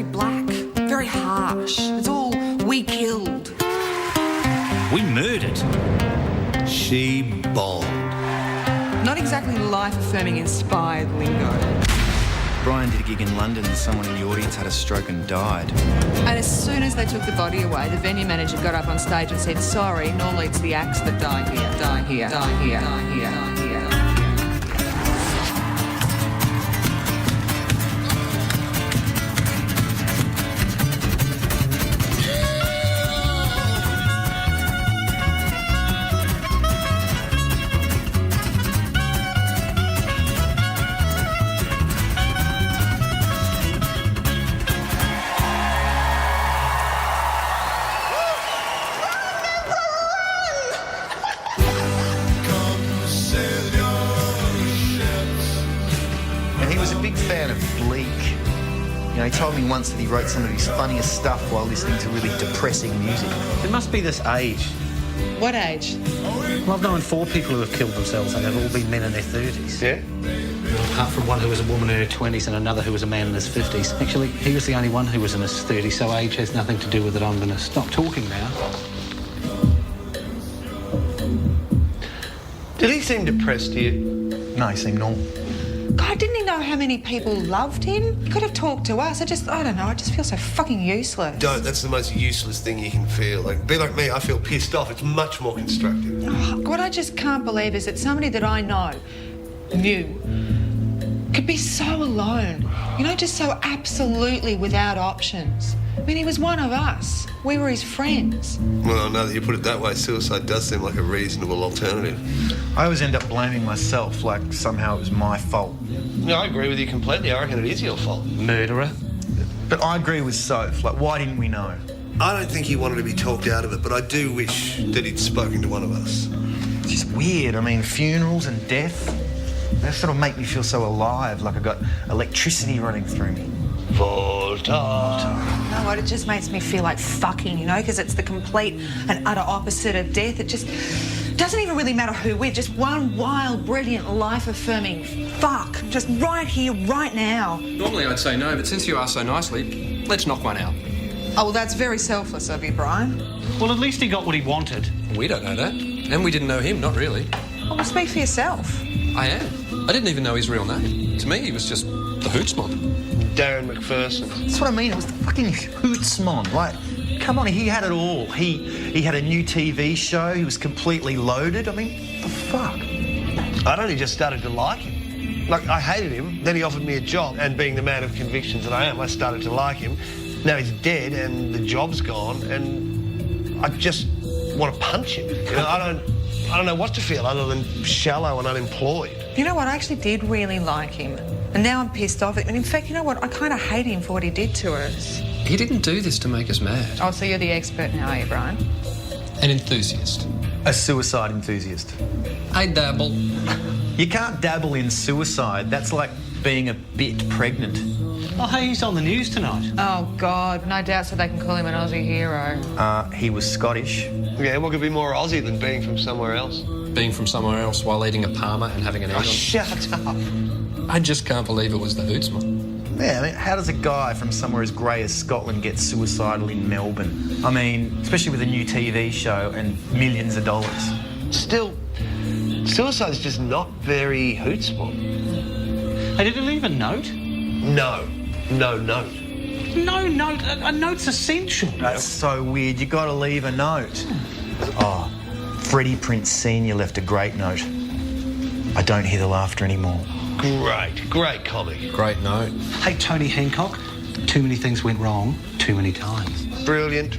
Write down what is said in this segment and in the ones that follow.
very black, very harsh. It's all, we killed. We murdered. She bombed. Not exactly life-affirming inspired lingo. Brian did a gig in London and someone in the audience had a stroke and died. And as soon as they took the body away, the venue manager got up on stage and said, sorry, normally it's the acts that die here, die here, die here, die here, die here. And he was a big fan of Bleak. You know, he told me once that he wrote some of his funniest stuff while listening to really depressing music. It must be this age. What age? Well, I've known 4 people who have killed themselves and they've all been men in their 30s. Yeah? Apart from one who was a woman in her 20s and another who was a man in his 50s. Actually, he was the only one who was in his 30s, so age has nothing to do with it. I'm going to stop talking now. Did he seem depressed to you? No, he seemed normal. God, didn't he know how many people loved him? He could have talked to us. I don't know, I just feel so fucking useless. Don't. That's the most useless thing you can feel. Like, be like me, I feel pissed off. It's much more constructive. Oh, what I just can't believe is that somebody that I know, knew, could be so alone. You know, just so absolutely without options. I mean, he was one of us. We were his friends. Well, now that you put it that way, suicide does seem like a reasonable alternative. I always end up blaming myself, like somehow it was my fault. No, I agree with you completely. I reckon it is your fault. Murderer. But I agree with Soph. Like, why didn't we know? I don't think he wanted to be talked out of it, but I do wish that he'd spoken to one of us. It's just weird. I mean, funerals and death, they sort of make me feel so alive, like I got electricity running through me. Volta. You know what? It just makes me feel like fucking, you know, because it's the complete and utter opposite of death. It just doesn't even really matter who we're, just one wild, brilliant, life-affirming fuck. Just right here, right now. Normally I'd say no, but since you asked so nicely, let's knock one out. Oh, well, that's very selfless of you, Brian. Well, at least he got what he wanted. We don't know that. And we didn't know him, not really. Well, speak for yourself. I am. I didn't even know his real name. To me, he was just the Hootsmon. Darren McPherson. That's what I mean. It was the fucking Hootsmon. Like, come on, he had it all. He had a new TV show. He was completely loaded. I mean, the fuck? I'd only just started to like him. Like, I hated him. Then he offered me a job. And being the man of convictions that I am, I started to like him. Now he's dead and the job's gone and I just want to punch him. You know, I don't know what to feel other than shallow and unemployed. You know what? I actually did really like him. And now I'm pissed off. And in fact, you know what? I kind of hate him for what he did to us. He didn't do this to make us mad. Oh, so you're the expert now, are you, Brian? An enthusiast. A suicide enthusiast. I dabble. You can't dabble in suicide. That's like being a bit pregnant. Oh, hey, he's on the news tonight. Oh, God. No doubt so they can call him an Aussie hero. He was Scottish. Yeah, what could be more Aussie than being from somewhere else? Being from somewhere else while eating a Parma and having an egg Oh, on. shut up. I just can't believe it was the Hootsman. Yeah, I mean, how does a guy from somewhere as grey as Scotland get suicidal in Melbourne? I mean, especially with a new TV show and millions of dollars. Still, suicide's just not very Hootsmon. Hey, did he leave a note? No note. No note. A note's essential. That's so weird. You got to leave a note. Oh, Freddie Prinze Sr. left a great note. I don't hear the laughter anymore. Great comic. Great note. Hey, Tony Hancock, too many things went wrong too many times. Brilliant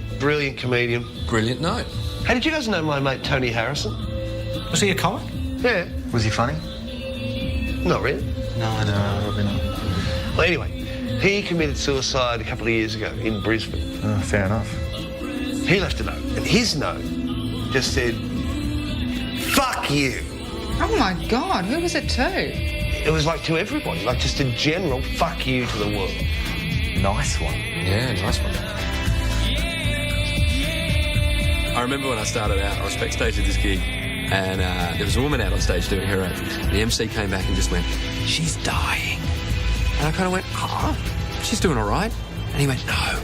comedian. Brilliant note. Hey, did you guys know my mate Tony Harrison? Was he a comic? Yeah. Was he funny? Not really. No, probably not. Well, anyway, he committed suicide a couple of years ago in Brisbane. Oh, fair enough. He left a note, and his note just said, "Fuck you." Oh, my God. Who was it to? It was like to everybody, like just a general fuck you to the world. Nice one. Yeah, nice one. I remember when I started out, I was backstage at this gig, and there was a woman out on stage doing her opening. The MC came back and just went, "She's dying." And I kind of went, "Oh, she's doing all right." And he went, no,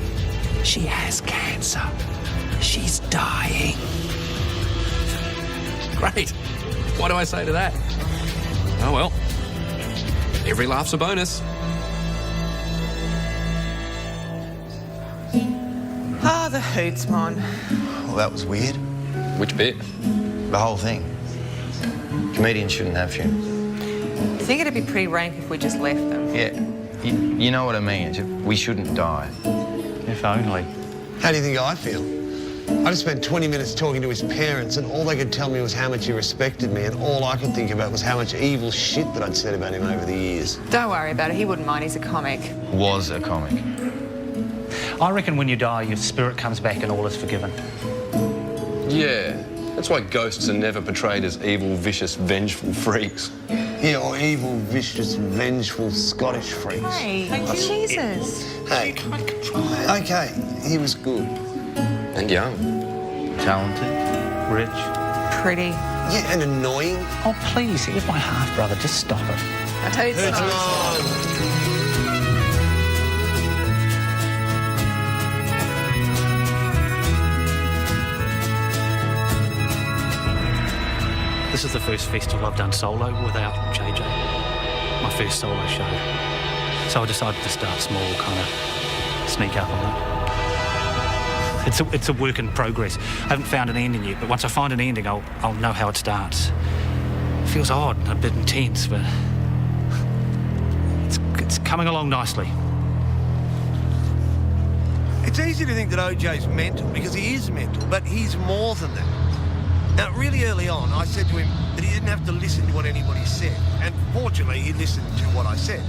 she has cancer. She's dying. Great. What do I say to that? Oh, well, every laugh's a bonus. Ah, the hoots, Mon. Well, that was weird. Which bit? The whole thing. Comedians shouldn't have funerals. I think it'd be pretty rank if we just left them. Yeah, you know what I mean. We shouldn't die. If only. How do you think I feel? I just spent 20 minutes talking to his parents and all they could tell me was how much he respected me and all I could think about was how much evil shit that I'd said about him over the years. Don't worry about it. He wouldn't mind. He's a comic. Was a comic. I reckon when you die, your spirit comes back and all is forgiven. Yeah, that's why ghosts are never portrayed as evil, vicious, vengeful freaks. Yeah, or evil, vicious, vengeful Scottish freaks. Hey, Jesus. Hey, okay, he was good. And young. Talented, rich. Pretty. Yeah, and annoying. Oh, please, he was my half-brother. Just stop it. I tell you This is the first festival I've done solo without JJ. My first solo show. So I decided to start small, kind of sneak up on it. It's a work in progress. I haven't found an ending yet, but once I find an ending, I'll know how it starts. It feels odd and a bit intense, but it's coming along nicely. It's easy to think that OJ's mental because he is mental, but he's more than that. Now, really early on, I said to him that he didn't have to listen to what anybody said, and fortunately, he listened to what I said.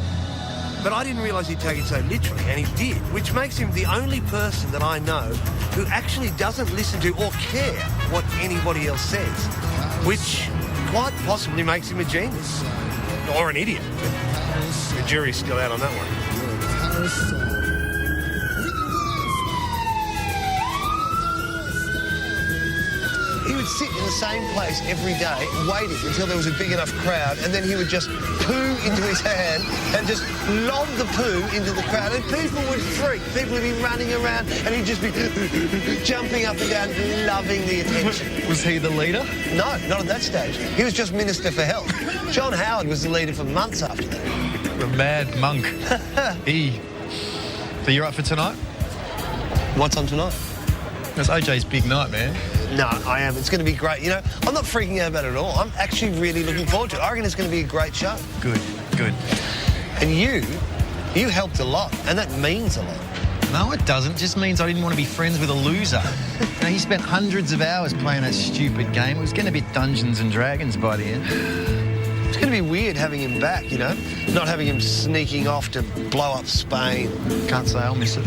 But I didn't realise he'd take it so literally, and he did, which makes him the only person that I know who actually doesn't listen to or care what anybody else says, which quite possibly makes him a genius. Or an idiot. The jury's still out on that one. He would sit in the same place every day, waiting until there was a big enough crowd, and then he would just poo into his hand and just lob the poo into the crowd, and people would freak. People would be running around, and he'd just be jumping up and down, loving the attention. Was he the leader? No, not at that stage. He was just Minister for Health. John Howard was the leader for months after that. A mad monk. So you're up for tonight? What's on tonight? That's OJ's big night, man. No, I am. It's going to be great. You know, I'm not freaking out about it at all. I'm actually really looking forward to it. I reckon it's going to be a great show. Good, good. And you helped a lot, and that means a lot. No, it doesn't. It just means I didn't want to be friends with a loser. You know, he spent hundreds of hours playing that stupid game. It was going to be Dungeons and Dragons by the end. It's going to be weird having him back, you know? Not having him sneaking off to blow up Spain. Can't say I'll miss it.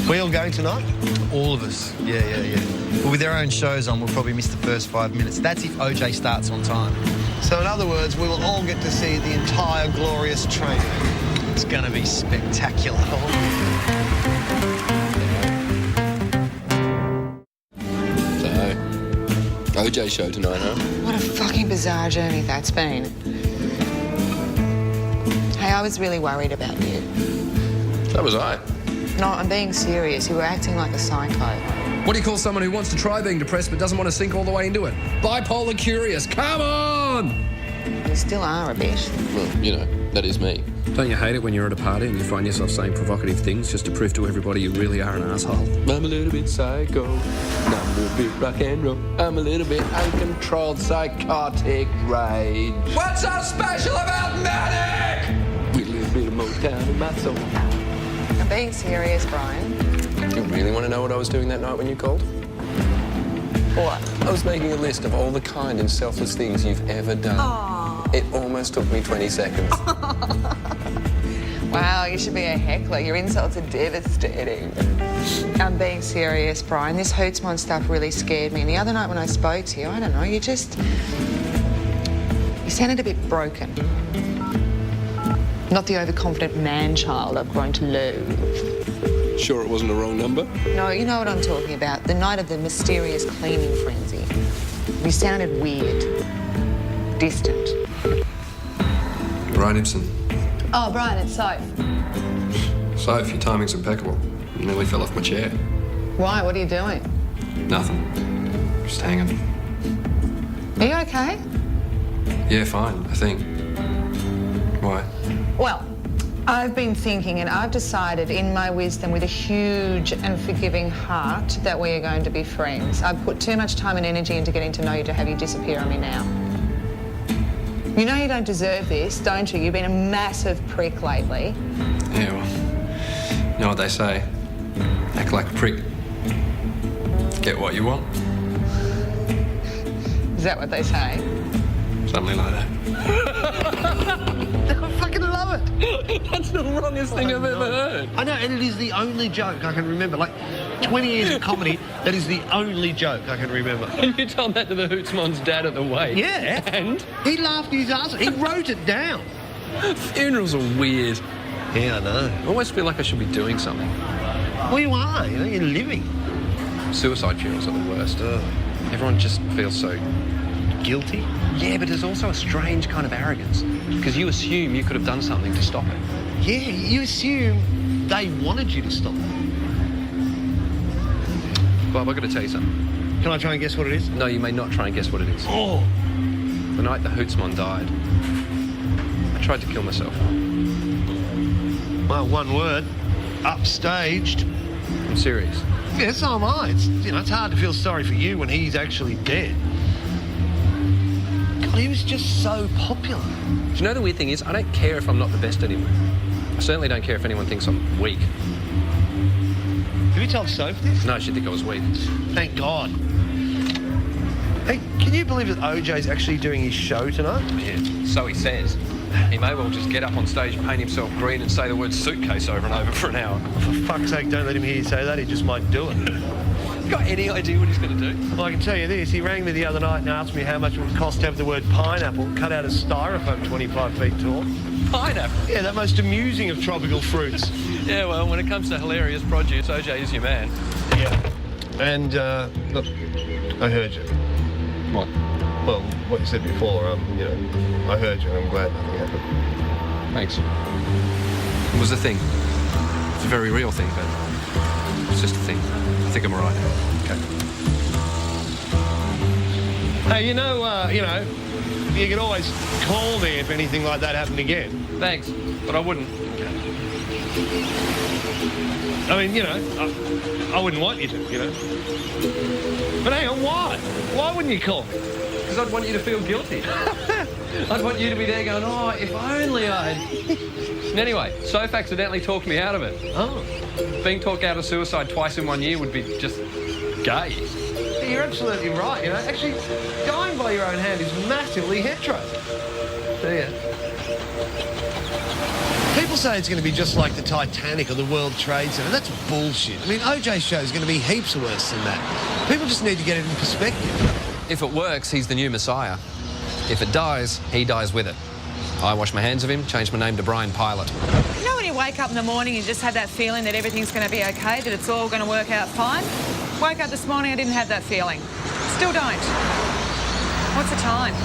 We all going tonight? All of us. Yeah. But with their own shows on, we'll probably miss the first 5 minutes. That's if OJ starts on time. So in other words, we will all get to see the entire glorious train. It's going to be spectacular. So, OJ show tonight, huh? What a fucking bizarre journey that's been. Hey, I was really worried about you. That was I. No, I'm being serious. You were acting like a psycho. What do you call someone who wants to try being depressed but doesn't want to sink all the way into it? Bipolar curious. Come on! You still are a bit. Well, you know, that is me. Don't you hate it when you're at a party and you find yourself saying provocative things just to prove to everybody you really are an asshole? I'm a little bit psycho. I'm a little bit rock and roll. I'm a little bit uncontrolled psychotic rage. What's so special about Manic? With a little bit of Motown in my soul. I'm being serious, Brian. You really want to know what I was doing that night when you called? What? I was making a list of all the kind and selfless things you've ever done. Aww. It almost took me 20 seconds. Wow, you should be a heckler. Your insults are devastating. I'm being serious, Brian. This Hootsmon stuff really scared me. And the other night when I spoke to you, I don't know, you sounded a bit broken. Not the overconfident man-child I've grown to love. Sure it wasn't a wrong number? No, you know what I'm talking about. The night of the mysterious cleaning frenzy. You sounded weird. Distant. Brian Ibsen. Oh, Brian, it's Soph. Soph, your timing's impeccable. You nearly fell off my chair. Why? What are you doing? Nothing. Just hanging. Are you okay? Yeah, fine, I think. Why? Well, I've been thinking and I've decided in my wisdom with a huge and forgiving heart that we are going to be friends. I've put too much time and energy into getting to know you to have you disappear on me now. You know you don't deserve this, don't you? You've been a massive prick lately. Yeah, well, you know what they say? Act like a prick. Get what you want. Is that what they say? Something like that. I fucking love it. That's the wrongest thing I've ever heard. I know, and it is the only joke I can remember. Like, 20 years of comedy, that is the only joke I can remember. And you told that to the Hootsmon's dad at the wake. Yeah. And? He laughed his ass off. He wrote it down. Funerals are weird. Yeah, I know. I always feel like I should be doing something. Well, you are, you know, you're living. Suicide funerals are the worst. Everyone just feels so... Guilty? Yeah, but there's also a strange kind of arrogance. Because you assume you could have done something to stop it. Yeah, you assume they wanted you to stop it. Bob, I've got to tell you something. Can I try and guess what it is? No, you may not try and guess what it is. Oh. The night the Hootsmon died, I tried to kill myself. Well, one word. Upstaged. I'm serious. Yeah, so am I. It's, you know, it's hard to feel sorry for you when he's actually dead. God, he was just so popular. Do you know the weird thing is, I don't care if I'm not the best anymore. I certainly don't care if anyone thinks I'm weak. Have you told Soph this? No, she'd think I was weak. Thank God. Hey, can you believe that OJ's actually doing his show tonight? Yeah, so he says. He may well just get up on stage, paint himself green and say the word suitcase over and over for an hour. For fuck's sake, don't let him hear you say that. He just might do it. You got any idea what he's going to do? Well, I can tell you this. He rang me the other night and asked me how much it would cost to have the word pineapple cut out of styrofoam 25 feet tall. Pineapple? Yeah, that most amusing of tropical fruits. Yeah, well, when it comes to hilarious produce, OJ is your man. Yeah. And, look, I heard you. What? Well, what you said before, you know, I heard you and I'm glad nothing happened. Thanks. It was a thing. It's a very real thing, but it's just a thing. I think I'm all right now. Okay. Hey, you know, you can always call me if anything like that happened again. Thanks, but I wouldn't. I mean, you know, I wouldn't want you to, you know. But hang on, why? Why wouldn't you call me? Because I'd want you to feel guilty. I'd want you to be there going, oh, if only I'd... Anyway, Soph accidentally talked me out of it. Oh. Being talked out of suicide twice in 1 year would be just gay. Yeah, you're absolutely right, you know. Actually, going by your own hand is massively hetero. See ya. People say it's going to be just like the Titanic or the World Trade Center. That's bullshit. I mean, OJ's show is going to be heaps worse than that. People just need to get it in perspective. If it works, he's the new Messiah. If it dies, he dies with it. I wash my hands of him, change my name to Brian Pilot. You know when you wake up in the morning and just have that feeling that everything's going to be okay, that it's all going to work out fine? Woke up this morning, I didn't have that feeling. Still don't. What's the time?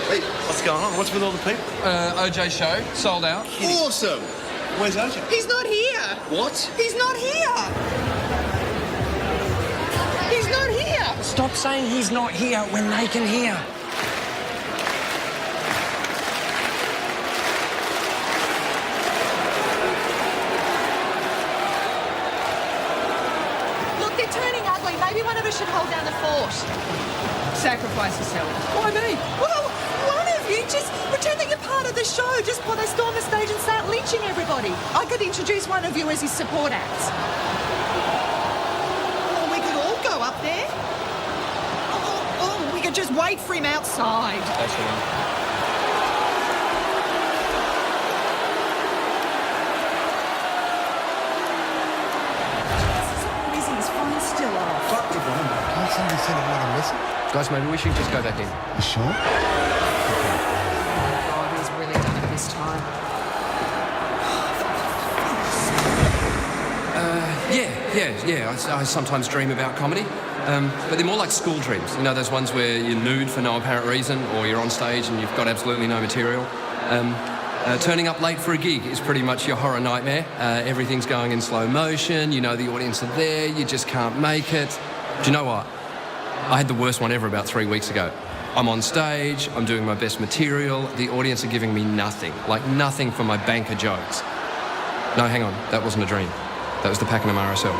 Hey, what's going on? What's with all the people? OJ show, sold out. Awesome. Where's OJ? He's not here. What? He's not here. He's not here. Stop saying he's not here when they can hear. Look, they're turning ugly. Maybe one of us should hold down the fort. Sacrifice yourself. Why me? Well, one of you just pretend that you're part of the show just before they storm the stage and start lynching everybody. I could introduce one of you as his support act. Or we could all go up there. Or we could just wait for him outside. That's the one. His phone's still off. Fuck the bomb. Can't somebody send him what I'm missing? Guys, maybe we should just go back in. You sure? God, he's really done it this time. Yeah, Yeah. I sometimes dream about comedy. But they're more like school dreams. You know, those ones where you're nude for no apparent reason, or you're on stage and you've got absolutely no material. Turning up late for a gig is pretty much your horror nightmare. Everything's going in slow motion, you know the audience are there, you just can't make it. Do you know what? I had the worst one ever about 3 weeks ago. I'm on stage, I'm doing my best material, the audience are giving me nothing, like nothing for my banker jokes. No, hang on, that wasn't a dream. That was the Pakenham RSL.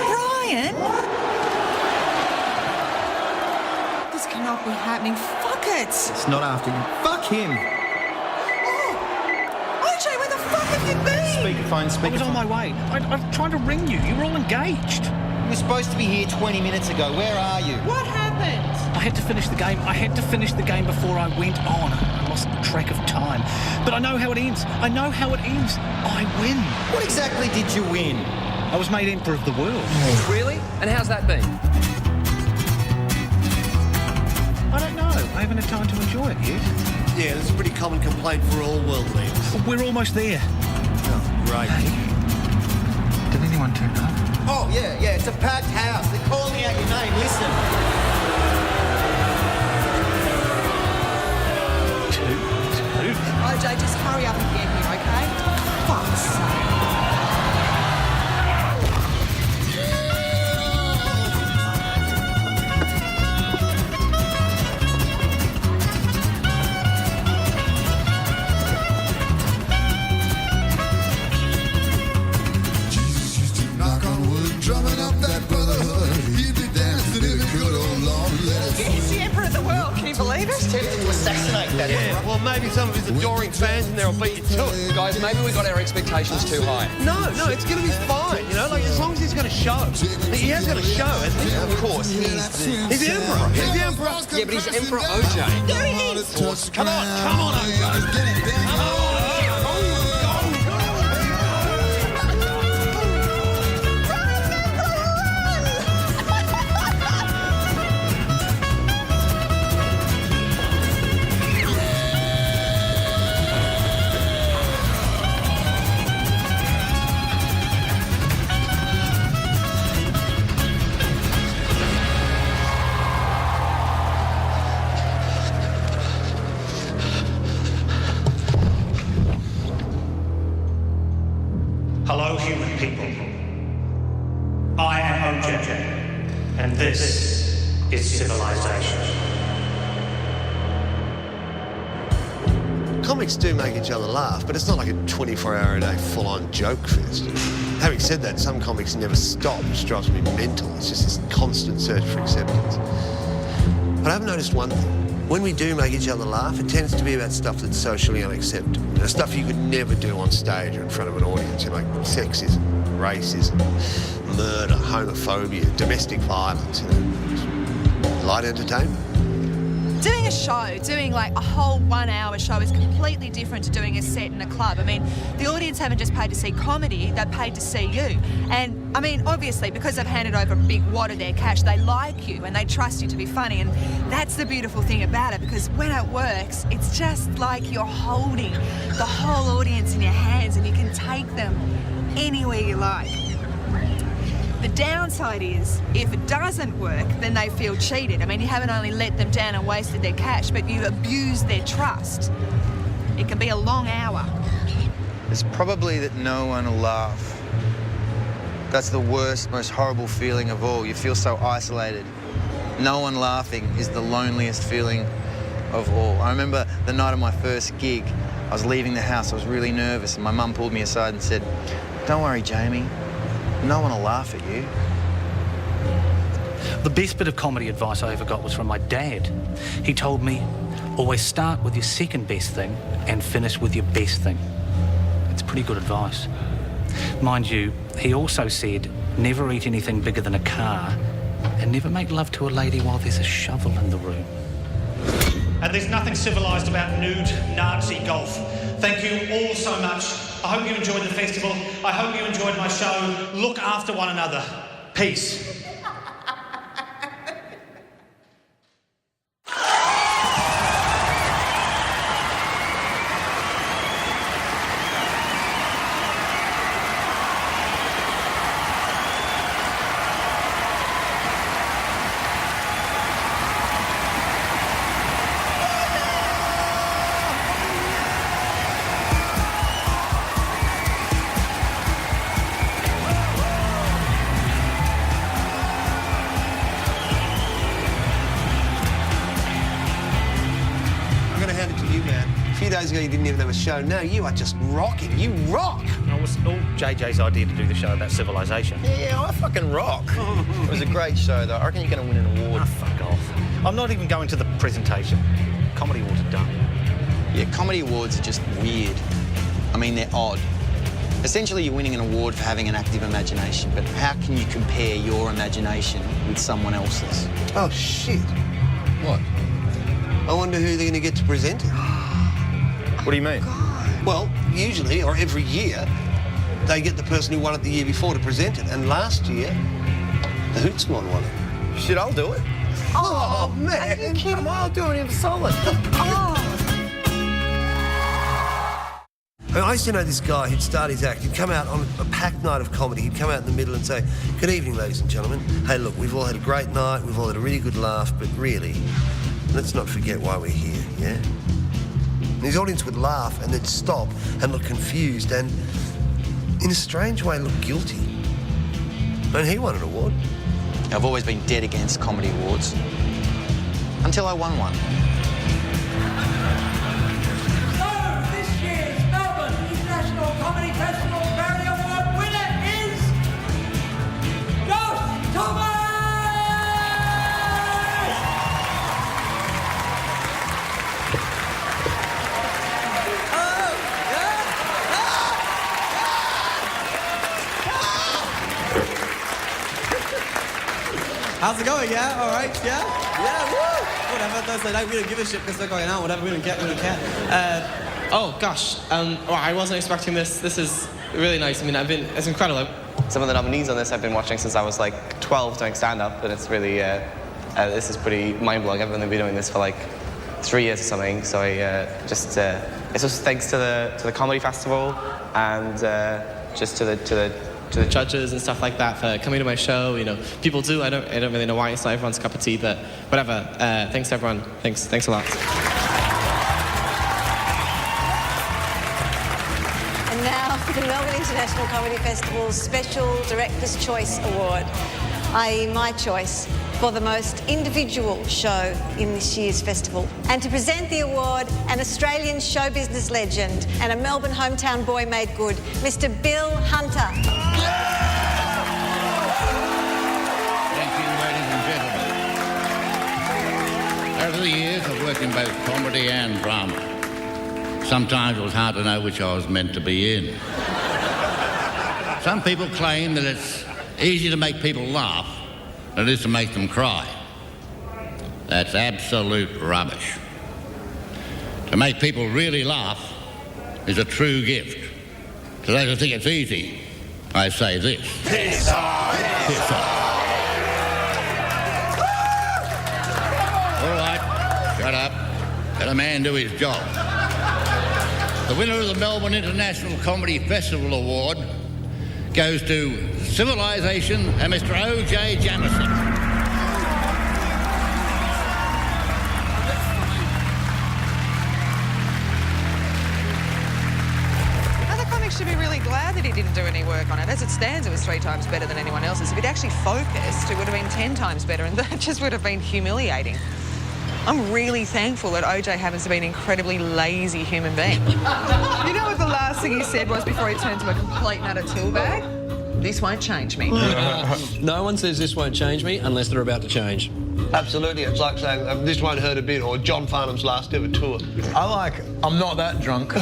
Brian? This cannot be happening. Fuck it! It's not after you. Fuck him. OJ, where the fuck have you been? Speakerphone. I was on my way. I'm trying to ring you. You were all engaged. We were supposed to be here 20 minutes ago. Where are you? What happened? I had to finish the game. I had to finish the game before I went on. I lost track of time. But I know how it ends. I win. What exactly did you win? I was made Emperor of the World. Really? And how's that been? I don't know. I haven't had time to enjoy it yet. Yeah, that's a pretty common complaint for all world leaders. We're almost there. Oh, great. Hey, did anyone turn up? Oh, yeah, it's a packed house. They're calling out your name. Listen. Two. OJ, just hurry up and get here, okay? Fuck's sake. Knock on wood, drumming up that brotherhood. He'd be dancing if he could, oh Lord, let it He's the Emperor of the World, can you believe it? To assassinate that. Yeah, well, maybe some of his adoring fans in there will beat you to it. Guys, maybe we got our expectations too high. No, it's going to be fine, you know, like as long as he's going to show. He has got to show, hasn't he? Of course, he's the emperor. He's the emperor. Yeah, but he's Emperor OJ. There he is! Come on, OJ. Come on. Hello, human people. I am OJ, and this is civilization. Comics do make each other laugh, but it's not like a 24-hour-a-day full-on joke fest. Having said that, some comics never stop, which drives me mental. It's just this constant search for acceptance. But I've noticed one thing. When we do make each other laugh, it tends to be about stuff that's socially unacceptable. You know, stuff you could never do on stage or in front of an audience, you know, like sexism, racism, murder, homophobia, domestic violence, you know. Light entertainment. Doing a show, doing like a whole 1 hour show is completely different to doing a set in a club. I mean, the audience haven't just paid to see comedy, they've paid to see you. And I mean, obviously, because they've handed over a big wad of their cash, they like you and they trust you to be funny. And that's the beautiful thing about it, because when it works, it's just like you're holding the whole audience in your hands and you can take them anywhere you like. The downside is, if it doesn't work, then they feel cheated. I mean, you haven't only let them down and wasted their cash, but you abused their trust. It can be a long hour. It's probably that no one will laugh. That's the worst, most horrible feeling of all. You feel so isolated. No one laughing is the loneliest feeling of all. I remember the night of my first gig, I was leaving the house, I was really nervous, and my mum pulled me aside and said, "Don't worry, Jamie. No one will laugh at you." The best bit of comedy advice I ever got was from my dad. He told me, always start with your second best thing and finish with your best thing. It's pretty good advice. Mind you, he also said, never eat anything bigger than a car and never make love to a lady while there's a shovel in the room. And there's nothing civilised about nude Nazi golf. Thank you all so much. I hope you enjoyed the festival. I hope you enjoyed my show. Look after one another. Peace. OJ didn't even have a show. No, you are just rocking. You rock. It was all JJ's idea to do the show about civilization. Yeah, I fucking rock. It was a great show, though. I reckon you're going to win an award. Ah, fuck off. I'm not even going to the presentation. Comedy awards are done. Yeah, comedy awards are just weird. I mean, they're odd. Essentially, you're winning an award for having an active imagination, but how can you compare your imagination with someone else's? Oh, shit. What? I wonder who they're going to get to present it. What do you mean? Well, usually, or every year, they get the person who won it the year before to present it. And last year, the Hootsmon won it. Shit, I'll do it. Oh, man. Are you kidding? Come on, I'll do it in solid. I used to know this guy, he'd start his act, he'd come out on a packed night of comedy, he'd come out in the middle and say, "Good evening, ladies and gentlemen. Hey, look, we've all had a great night, we've all had a really good laugh, but really, let's not forget why we're here, yeah?" And his audience would laugh and then stop and look confused and, in a strange way, look guilty. And he won an award. I've always been dead against comedy awards. Until I won one. Comedy Festival Barry Award winner is Josh Thomas! How's it going? Yeah? All right? Yeah? Yeah, woo! Whatever, Thursday night, we don't give a shit because they're going out, whatever, we don't care. Oh, gosh. Well, I wasn't expecting this. This is really nice. I mean, it's incredible. Some of the nominees on this I've been watching since I was like 12 doing stand-up, and it's really, this is pretty mind-blowing. I've only been doing this for like 3 years or something, so it's just thanks to the comedy festival and just to the judges and stuff like that for coming to my show. You know, people do. I don't really know why it's not everyone's cup of tea, but whatever. Thanks to everyone. Thanks a lot. And now for the Melbourne International Comedy Festival's Special Director's Choice Award, i.e. my choice for the most individual show in this year's festival. And to present the award, an Australian show business legend and a Melbourne hometown boy made good, Mr. Bill Hunter. Thank you, ladies and gentlemen. Over the years, I've worked in both comedy and drama. Sometimes it was hard to know which I was meant to be in. Some people claim that it's easier to make people laugh than it is to make them cry. That's absolute rubbish. To make people really laugh is a true gift. To those who think it's easy, I say this. Piss off! Piss off. All right, shut up. Let a man do his job. The winner of the Melbourne International Comedy Festival Award goes to Civilization and Mr. O.J. Jamison. Other comics should be really glad that he didn't do any work on it. As it stands, it was 3 times better than anyone else's. If he'd actually focused, it would have been 10 times better, and that just would have been humiliating. I'm really thankful that OJ happens to be an incredibly lazy human being. You know what the last thing he said was before he turned to a complete and utter tool bag? This won't change me. No one says this won't change me unless they're about to change. Absolutely. It's like saying, this won't hurt a bit, or John Farnham's last ever tour. I'm not that drunk.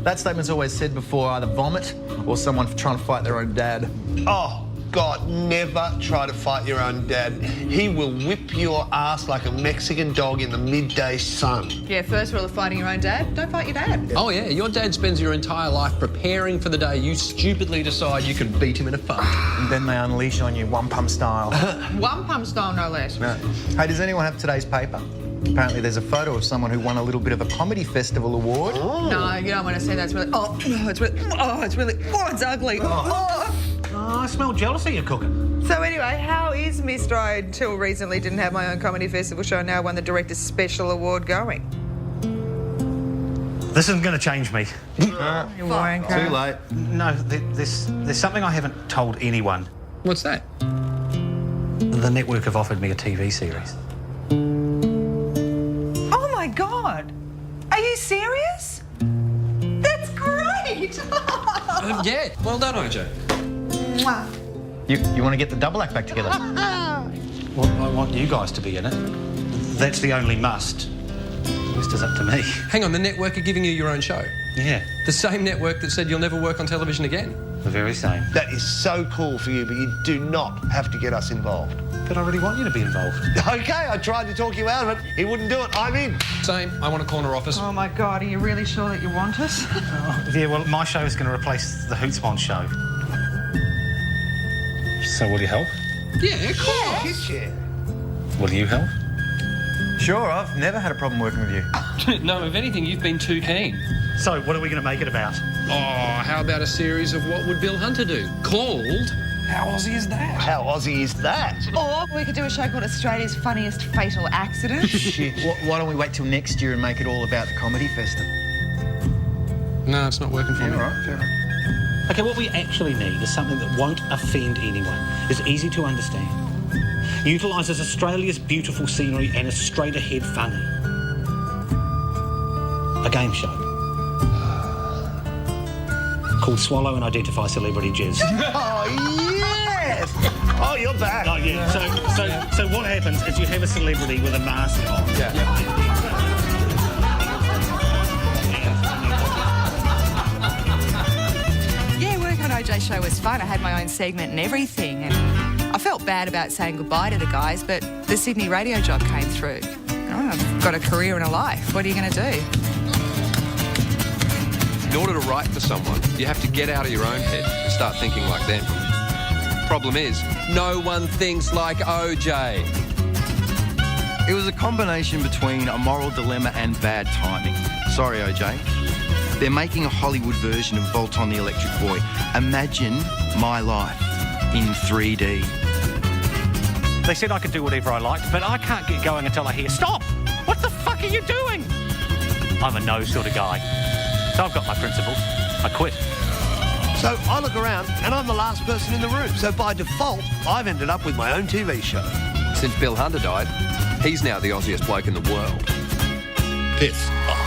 That statement's always said before either vomit or someone trying to fight their own dad. Oh, God, never try to fight your own dad. He will whip your ass like a Mexican dog in the midday sun. Yeah, first rule of fighting your own dad, don't fight your dad. Oh, yeah, your dad spends your entire life preparing for the day you stupidly decide you can beat him in a fight. And then they unleash on you one pump style. One pump style, no less. No. Hey, does anyone have today's paper? Apparently there's a photo of someone who won a little bit of a comedy festival award. Oh. No, you don't want to see that. It's really, it's ugly. Oh, I smell jealousy you're cooking. So anyway, how is Mr. I until recently didn't have my own comedy festival show, now won the Director's Special Award going? This isn't going to change me. You wanker. Too late. No, there's something I haven't told anyone. What's that? The network have offered me a TV series. Oh my God! Are you serious? sweet. Yeah, well done, OJ. Mwah. You want to get the double act back together? Well, I want you guys to be in it. That's the only must. The rest is up to me. Hang on, the network are giving you your own show? Yeah, The same network that said you'll never work on television again? the very same. That is so cool for you, but you do not have to get us involved. But I really want you to be involved. Okay, I tried to talk you out of it. He wouldn't do it. I'm in. Same. I want a corner office. Oh, my God, are you really sure that you want us? Yeah, well, my show is going to replace the Hootsmon show. So will you help? Yeah, of course. Kiss you. Will you help? Sure, I've never had a problem working with you. No, if anything, you've been too keen. So what are we going to make it about? Oh, how about a series of What Would Bill Hunter Do? Called How Aussie Is That? How Aussie is that? Or we could do a show called Australia's Funniest Fatal Accident. Shit. Why don't we wait till next year and make it all about the comedy festival? No, it's not working for me. All right, fair enough. OK, what we actually need is something that won't offend anyone, is easy to understand, utilises Australia's beautiful scenery and is straight ahead funny. A game show. Called Swallow and Identify Celebrity Jizz. Oh, yes! Oh, you're back. Oh, yeah. So what happens is you have a celebrity with a mask on. Yeah, working on OJ's show was fun. I had my own segment and everything. And I felt bad about saying goodbye to the guys, but the Sydney radio job came through. Oh, I've got a career and a life. What are you going to do? In order to write for someone, you have to get out of your own head and start thinking like them. Problem is, no one thinks like OJ. It was a combination between a moral dilemma and bad timing. Sorry, OJ. They're making a Hollywood version of Bolt on the Electric Boy. Imagine my life in 3D. They said I could do whatever I liked, but I can't get going until I hear, stop! What the fuck are you doing? I'm a no sort of guy. So I've got my principles. I quit. So I look around and I'm the last person in the room. So by default, I've ended up with my own TV show. Since Bill Hunter died, he's now the Aussiest bloke in the world. Piss off.